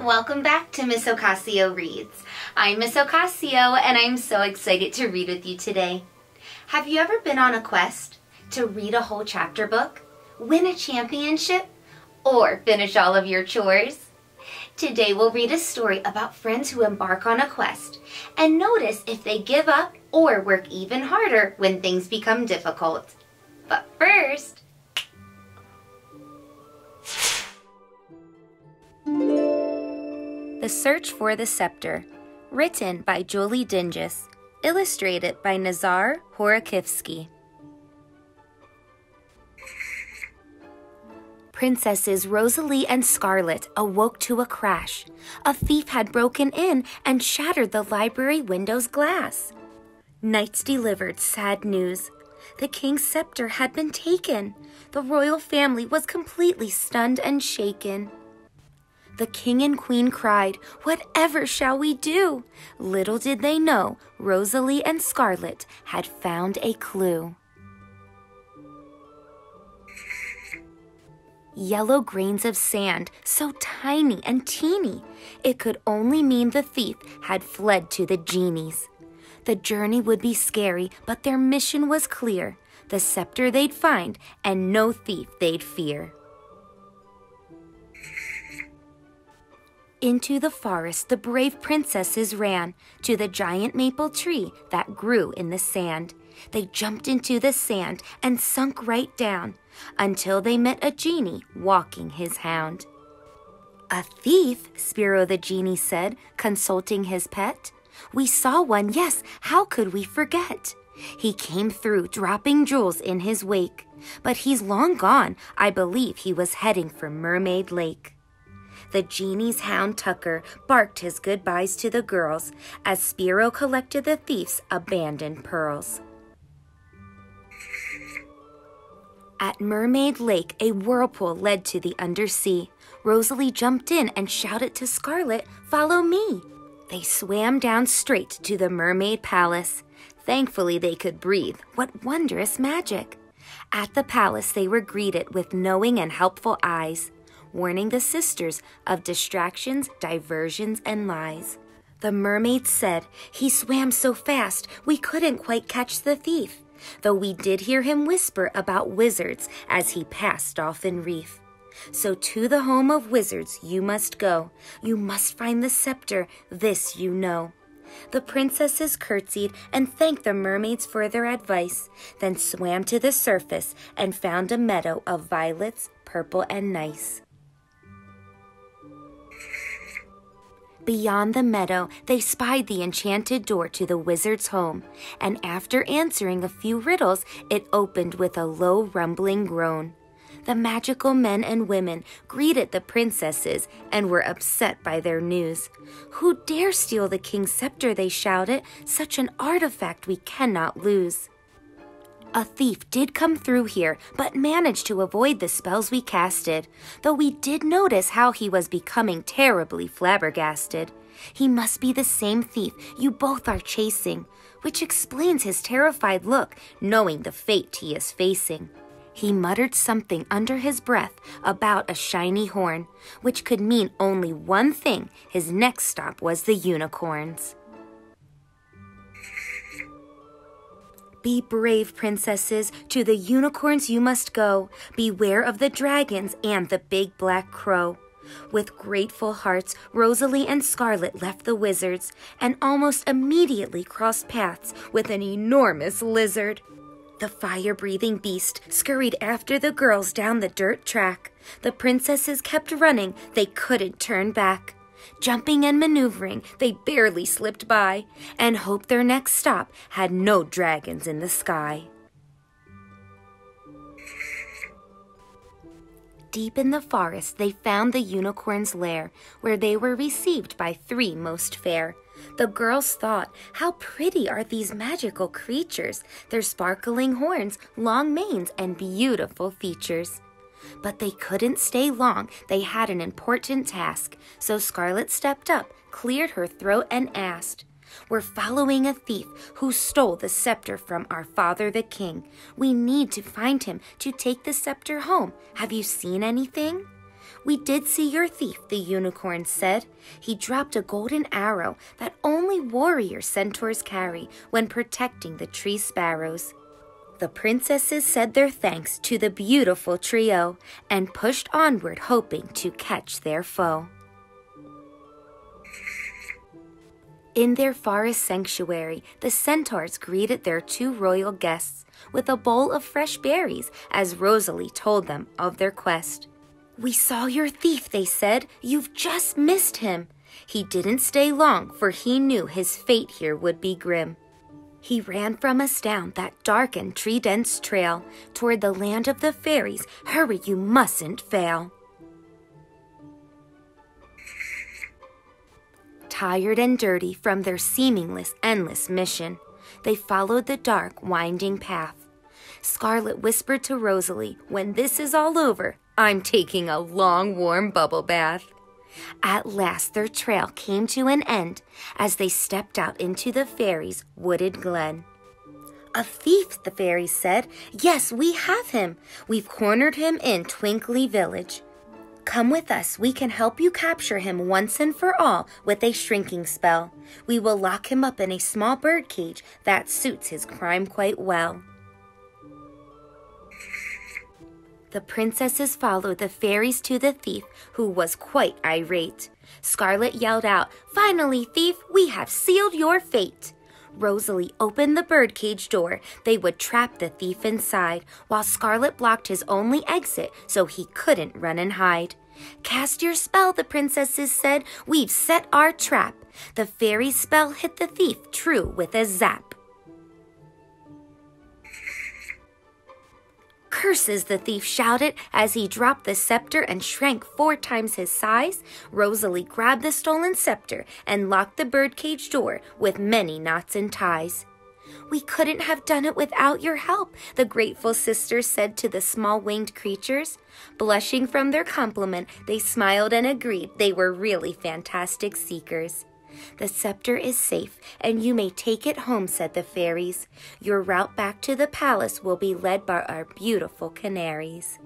welcome back to Miss Ocasio Reads. I'm Miss Ocasio, and I'm so excited to read with you today. Have you ever been on a quest to read a whole chapter book, win a championship, or finish all of your chores? Today we'll read a story about friends who embark on a quest and notice if they give up or work even harder when things become difficult. But first, The Search for the Scepter, written by Julie Dinges, illustrated by Nazar Horakivsky. Princesses Rosalie and Scarlet awoke to a crash. A thief had broken in and shattered the library window's glass. Knights delivered sad news. The king's scepter had been taken. The royal family was completely stunned and shaken. The king and queen cried, "Whatever shall we do?" Little did they know, Rosalie and Scarlet had found a clue. Yellow grains of sand, so tiny and teeny, it could only mean the thief had fled to the genies. The journey would be scary, but their mission was clear. The scepter they'd find, and no thief they'd fear. Into the forest the brave princesses ran, to the giant maple tree that grew in the sand. They jumped into the sand and sunk right down, until they met a genie walking his hound. "A thief?" Spiro the genie said, consulting his pet. "We saw one, yes, how could we forget? He came through, dropping jewels in his wake. But he's long gone, I believe he was heading for Mermaid Lake." The genie's hound Tucker barked his goodbyes to the girls as Spiro collected the thief's abandoned pearls. At Mermaid Lake, a whirlpool led to the undersea. Rosalie jumped in and shouted to Scarlet, "Follow me." They swam down straight to the mermaid palace. Thankfully they could breathe. What wondrous magic! At the palace they were greeted with knowing and helpful eyes, warning the sisters of distractions, diversions, and lies. The mermaid said, "He swam so fast we couldn't quite catch the thief, though we did hear him whisper about wizards as he passed off in reef. So to the home of wizards you must go. You must find the scepter, this you know." The princesses curtsied and thanked the mermaids for their advice, then swam to the surface and found a meadow of violets, purple and nice. Beyond the meadow, they spied the enchanted door to the wizard's home, and after answering a few riddles, it opened with a low rumbling groan. The magical men and women greeted the princesses and were upset by their news. "Who dare steal the king's scepter?" they shouted. "Such an artifact we cannot lose." "A thief did come through here, but managed to avoid the spells we casted, though we did notice how he was becoming terribly flabbergasted. He must be the same thief you both are chasing, which explains his terrified look, knowing the fate he is facing." He muttered something under his breath about a shiny horn, which could mean only one thing. His next stop was the unicorns. "Be brave, princesses, to the unicorns you must go. Beware of the dragons and the big black crow." With grateful hearts, Rosalie and Scarlet left the wizards and almost immediately crossed paths with an enormous lizard. The fire-breathing beast scurried after the girls down the dirt track. The princesses kept running, they couldn't turn back. Jumping and maneuvering, they barely slipped by and hoped their next stop had no dragons in the sky. Deep in the forest, they found the unicorn's lair, where they were received by three most fair. The girls thought, "How pretty are these magical creatures, their sparkling horns, long manes, and beautiful features." But they couldn't stay long, they had an important task, so Scarlet stepped up, cleared her throat, and asked, "We're following a thief who stole the scepter from our father the king. We need to find him to take the scepter home. Have you seen anything?" "We did see your thief," the unicorn said. "He dropped a golden arrow that only warrior centaurs carry when protecting the tree sparrows." The princesses said their thanks to the beautiful trio and pushed onward, hoping to catch their foe. In their forest sanctuary, the centaurs greeted their two royal guests with a bowl of fresh berries as Rosalie told them of their quest. "We saw your thief," they said. "You've just missed him. He didn't stay long, for he knew his fate here would be grim. He ran from us down that dark and tree-dense trail toward the land of the fairies. Hurry, you mustn't fail." Tired and dirty from their seemingly endless mission, they followed the dark, winding path. Scarlet whispered to Rosalie, "When this is all over, I'm taking a long, warm bubble bath." At last their trail came to an end as they stepped out into the fairies' wooded glen. "A thief," the fairies said. "Yes, we have him. We've cornered him in Twinkly Village. Come with us, we can help you capture him once and for all with a shrinking spell. We will lock him up in a small bird cage that suits his crime quite well." The princesses followed the fairies to the thief, who was quite irate. Scarlet yelled out, "Finally, thief, we have sealed your fate." Rosalie opened the birdcage door. They would trap the thief inside, while Scarlet blocked his only exit so he couldn't run and hide. "Cast your spell," the princesses said. "We've set our trap." The fairy spell hit the thief true with a zap. "Curses," the thief shouted as he dropped the scepter and shrank 4 times his size. Rosalie grabbed the stolen scepter and locked the birdcage door with many knots and ties. "We couldn't have done it without your help," the grateful sisters said to the small winged creatures. Blushing from their compliment, they smiled and agreed they were really fantastic seekers. "The scepter is safe, and you may take it home," said the fairies. "Your route back to the palace will be led by our beautiful canaries."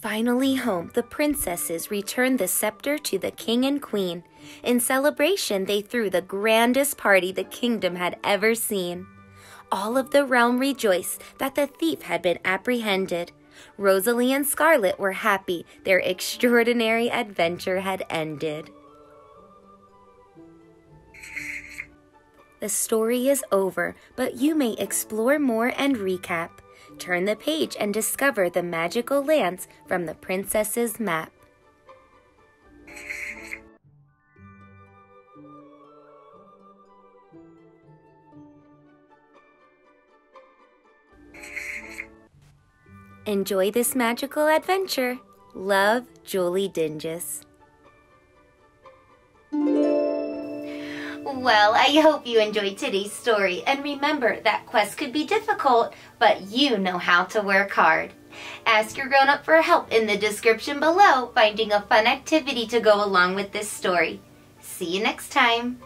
Finally home, the princesses returned the scepter to the king and queen. In celebration, they threw the grandest party the kingdom had ever seen. All of the realm rejoiced that the thief had been apprehended. Rosalie and Scarlet were happy their extraordinary adventure had ended. The story is over, but you may explore more and recap. Turn the page and discover the magical lands from the princess's map. Enjoy this magical adventure. Love, Julie Dingus. Well, I hope you enjoyed today's story, and remember that quests could be difficult, but you know how to work hard. Ask your grown-up for help in the description below, finding a fun activity to go along with this story. See you next time.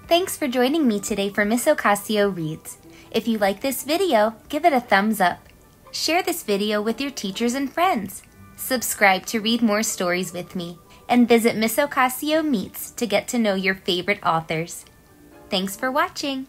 Thanks for joining me today for Miss Ocasio Reads. If you like this video, give it a thumbs up. Share this video with your teachers and friends. Subscribe to read more stories with me. And visit Miss Ocasio Meets to get to know your favorite authors. Thanks for watching.